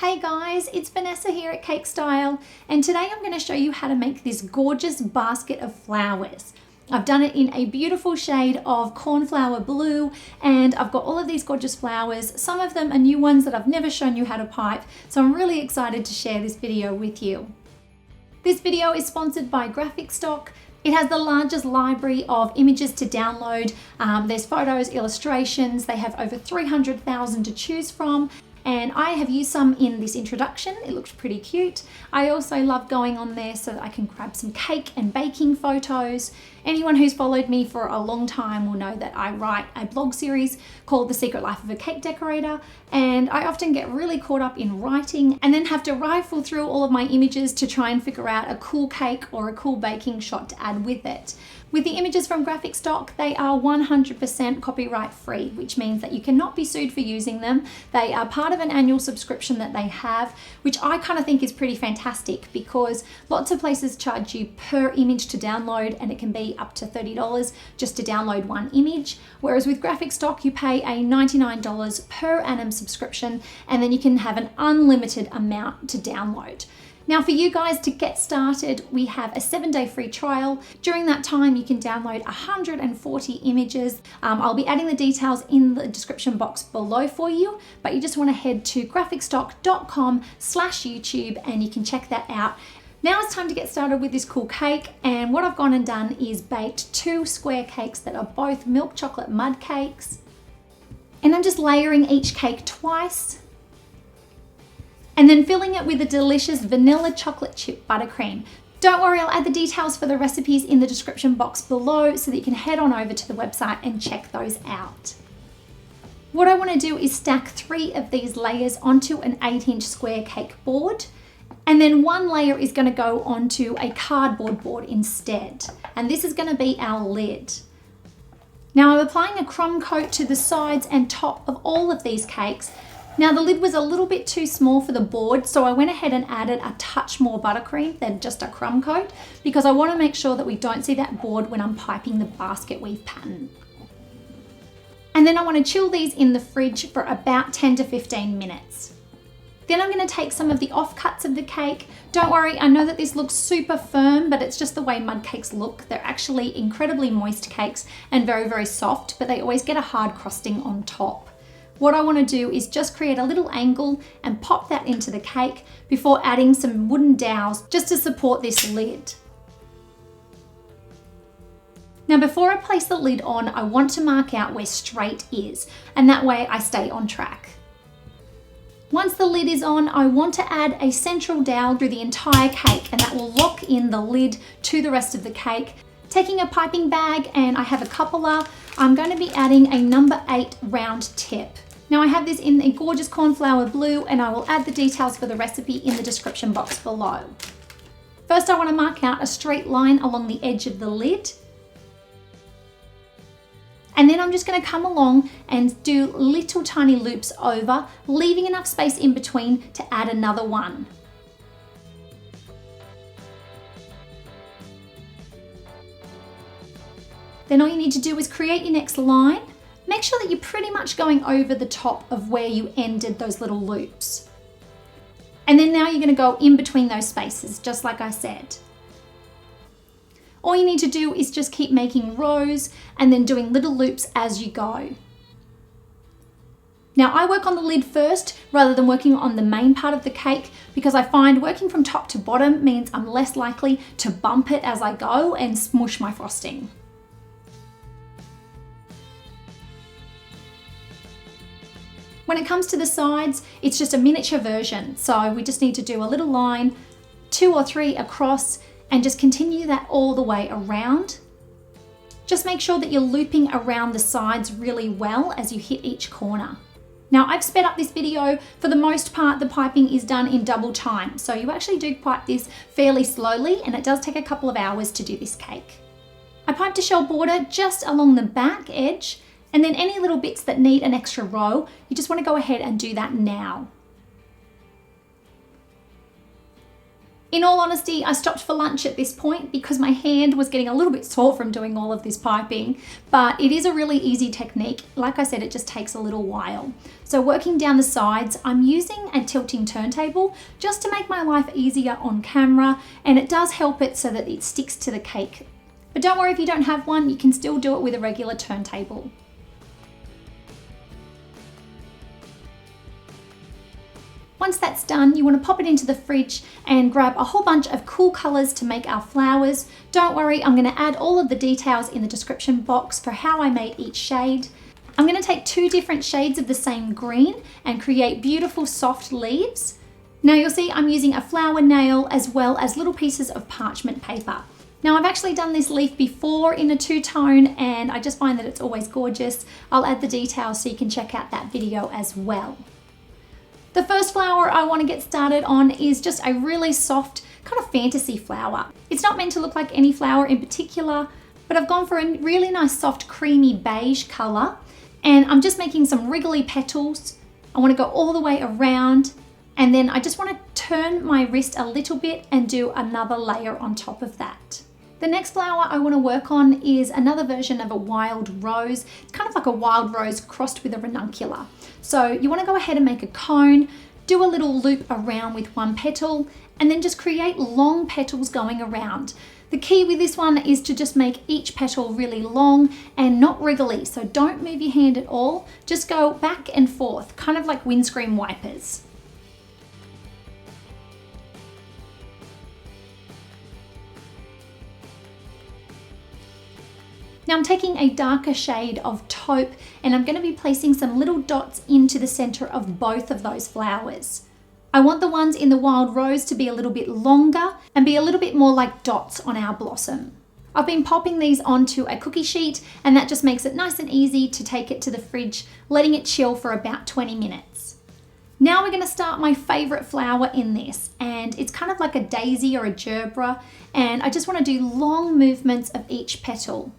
Hey guys, it's Vanessa here at Cake Style, and today I'm going to show you how to make this gorgeous basket of flowers. I've done it in a beautiful shade of Cornflour Blue, and I've got all of these gorgeous flowers. Some of them are new ones that I've never shown you how to pipe, so I'm really excited to share this video with you. This video is sponsored by Graphic Stock. It has the largest library of images to download. There's photos, illustrations. They have over 300,000 to choose from. And I have used some in this introduction. It looks pretty cute. I also love going on there so that I can grab some cake and baking photos. Anyone who's followed me for a long time will know that I write a blog series called The Secret Life of a Cake Decorator, and I often get really caught up in writing and then have to rifle through all of my images to try and figure out a cool cake or a cool baking shot to add with it. With the images from Graphic Stock, they are 100% copyright free, which means that you cannot be sued for using them. They are part of an annual subscription that they have, which I kind of think is pretty fantastic because lots of places charge you per image to download, and it can be up to $30 just to download one image. Whereas with Graphic Stock, you pay a $99 per annum subscription, and then you can have an unlimited amount to download. Now for you guys to get started, we have a 7-day free trial. During that time, you can download 140 images. I'll be adding the details in the description box below for you, but you just want to head to graphicstock.com/YouTube and you can check that out. Now it's time to get started with this cool cake, and what I've gone and done is baked 2 square cakes that are both milk chocolate mud cakes. And I'm just layering each cake twice, and then filling it with a delicious vanilla chocolate chip buttercream. Don't worry, I'll add the details for the recipes in the description box below so that you can head on over to the website and check those out. What I want to do is stack 3 of these layers onto an 8-inch square cake board, and then one layer is going to go onto a cardboard board instead, and this is going to be our lid. Now I'm applying a crumb coat to the sides and top of all of these cakes. Now the lid was a little bit too small for the board, so I went ahead and added a touch more buttercream than just a crumb coat because I want to make sure that we don't see that board when I'm piping the basket weave pattern. And then I want to chill these in the fridge for about 10 to 15 minutes. Then I'm going to take some of the offcuts of the cake. Don't worry, I know that this looks super firm, but it's just the way mud cakes look. They're actually incredibly moist cakes and very, very soft, but they always get a hard crusting on top. What I want to do is just create a little angle and pop that into the cake before adding some wooden dowels just to support this lid. Now before I place the lid on, I want to mark out where straight is, and that way I stay on track. Once the lid is on, I want to add a central dowel through the entire cake, and that will lock in the lid to the rest of the cake. Taking a piping bag, and I have a coupler, I'm going to be adding a number 8 round tip. Now I have this in a gorgeous Cornflour Blue, and I will add the details for the recipe in the description box below. First I want to mark out a straight line along the edge of the lid. And then I'm just going to come along and do little tiny loops over, leaving enough space in between to add another one. Then all you need to do is create your next line. Make sure that you're pretty much going over the top of where you ended those little loops. And then now you're going to go in between those spaces, just like I said. All you need to do is just keep making rows and then doing little loops as you go. Now I work on the lid first rather than working on the main part of the cake because I find working from top to bottom means I'm less likely to bump it as I go and smush my frosting. When it comes to the sides, it's just a miniature version. So we just need to do a little line, 2 or 3 across, and just continue that all the way around. Just make sure that you're looping around the sides really well as you hit each corner. Now I've sped up this video. For the most part, the piping is done in double time. So you actually do pipe this fairly slowly, and it does take a couple of hours to do this cake. I piped a shell border just along the back edge, and then any little bits that need an extra row, you just want to go ahead and do that now. In all honesty, I stopped for lunch at this point because my hand was getting a little bit sore from doing all of this piping, but it is a really easy technique. Like I said, it just takes a little while. So working down the sides, I'm using a tilting turntable just to make my life easier on camera, and it does help it so that it sticks to the cake. But don't worry if you don't have one, you can still do it with a regular turntable. Once that's done, you want to pop it into the fridge and grab a whole bunch of cool colors to make our flowers. Don't worry, I'm going to add all of the details in the description box for how I made each shade. I'm going to take 2 different shades of the same green and create beautiful soft leaves. Now you'll see I'm using a flower nail as well as little pieces of parchment paper. Now I've actually done this leaf before in a 2-tone and I just find that it's always gorgeous. I'll add the details so you can check out that video as well. The first flower I want to get started on is just a really soft kind of fantasy flower. It's not meant to look like any flower in particular, but I've gone for a really nice soft creamy beige color, and I'm just making some wriggly petals. I want to go all the way around, and then I just want to turn my wrist a little bit and do another layer on top of that. The next flower I want to work on is another version of a wild rose. It's kind of like a wild rose crossed with a ranunculus. So you want to go ahead and make a cone, do a little loop around with one petal, and then just create long petals going around. The key with this one is to just make each petal really long and not wriggly. So don't move your hand at all. Just go back and forth, kind of like windscreen wipers. Now I'm taking a darker shade of taupe and I'm going to be placing some little dots into the center of both of those flowers. I want the ones in the wild rose to be a little bit longer and be a little bit more like dots on our blossom. I've been popping these onto a cookie sheet and that just makes it nice and easy to take it to the fridge, letting it chill for about 20 minutes. Now we're going to start my favorite flower in this, and it's kind of like a daisy or a gerbera, and I just want to do long movements of each petal,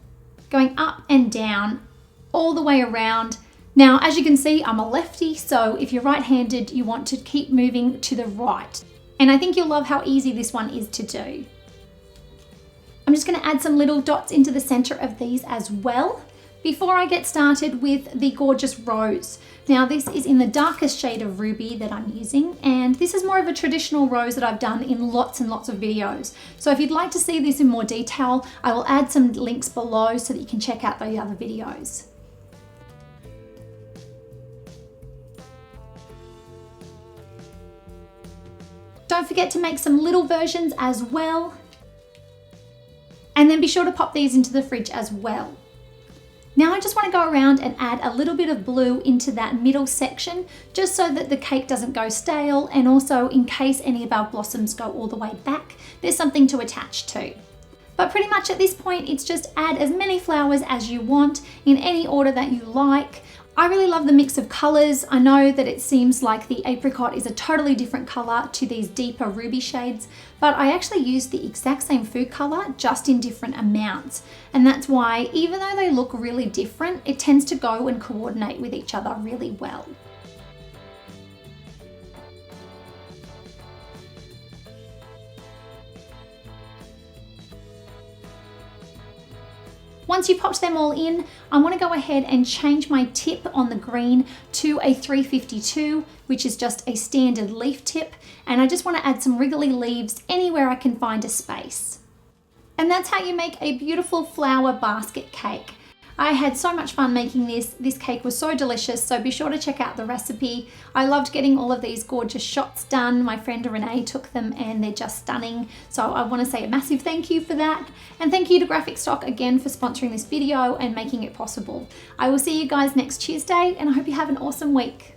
going up and down all the way around. Now, as you can see, I'm a lefty, so if you're right-handed, you want to keep moving to the right. And I think you'll love how easy this one is to do. I'm just going to add some little dots into the center of these as well before I get started with the gorgeous rose. Now, this is in the darkest shade of ruby that I'm using, and this is more of a traditional rose that I've done in lots and lots of videos. So if you'd like to see this in more detail, I will add some links below so that you can check out the other videos. Don't forget to make some little versions as well. And then be sure to pop these into the fridge as well. Now I just want to go around and add a little bit of blue into that middle section, just so that the cake doesn't go stale, and also in case any of our blossoms go all the way back, there's something to attach to. But pretty much at this point, it's just add as many flowers as you want in any order that you like. I really love the mix of colors. I know that it seems like the apricot is a totally different color to these deeper ruby shades, but I actually used the exact same food color, just in different amounts. And that's why, even though they look really different, it tends to go and coordinate with each other really well. Once you popped them all in, I want to go ahead and change my tip on the green to a 352, which is just a standard leaf tip. And I just want to add some wriggly leaves anywhere I can find a space. And that's how you make a beautiful flower basket cake. I had so much fun making this. This cake was so delicious, so be sure to check out the recipe. I loved getting all of these gorgeous shots done. My friend Renee took them and they're just stunning. So I want to say a massive thank you for that. And thank you to Graphic Stock again for sponsoring this video and making it possible. I will see you guys next Tuesday, and I hope you have an awesome week.